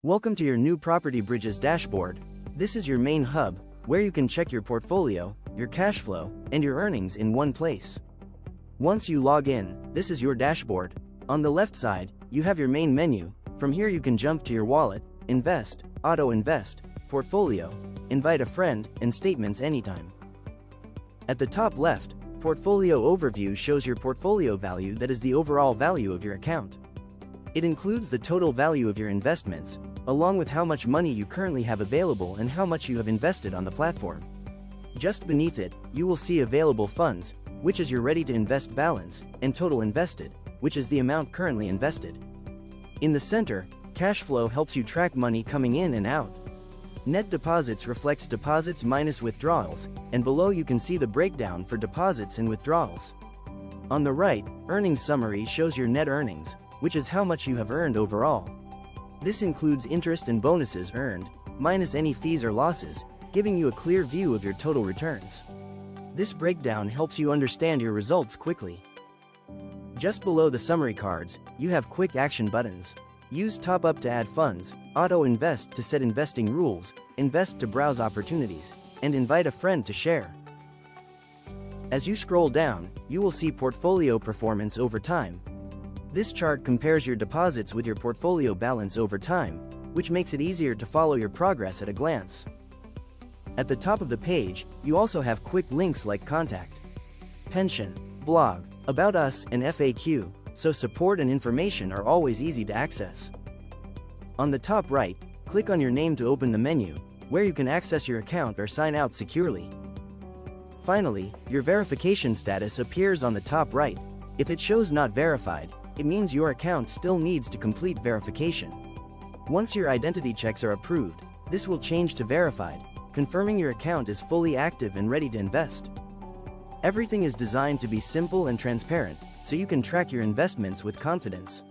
Welcome to your new Property Bridges dashboard. This is your main hub, where you can check your portfolio, your cash flow, and your earnings in one place. Once you log in, this is your dashboard. On the left side, you have your main menu. From here you can jump to your wallet, invest, auto-invest, portfolio, invite a friend, and statements anytime. At the top left, Portfolio Overview shows your portfolio value, that is the overall value of your account. It includes the total value of your investments, along with how much money you currently have available and how much you have invested on the platform. Just beneath it, you will see Available Funds, which is your ready to invest balance, and Total Invested, which is the amount currently invested. In the center, Cash Flow helps you track money coming in and out. Net Deposits reflects deposits minus withdrawals, and below you can see the breakdown for deposits and withdrawals. On the right, Earnings Summary shows your net earnings, which is how much you have earned overall. This includes interest and bonuses earned, minus any fees or losses, giving you a clear view of your total returns. This breakdown helps you understand your results quickly. Just below the summary cards, you have quick action buttons. Use Top Up to add funds, Auto Invest to set investing rules, Invest to browse opportunities, and Invite a friend to share. As you scroll down, you will see Portfolio Performance over time. This chart compares your deposits with your portfolio balance over time, which makes it easier to follow your progress at a glance. At the top of the page, you also have quick links like Contact, Pension, Blog, About Us, and FAQ, so support and information are always easy to access. On the top right, click on your name to open the menu, where you can access your account or sign out securely. Finally, your verification status appears on the top right. If it shows not verified, it means your account still needs to complete verification. Once your identity checks are approved, this will change to verified, confirming your account is fully active and ready to invest. Everything is designed to be simple and transparent, so you can track your investments with confidence.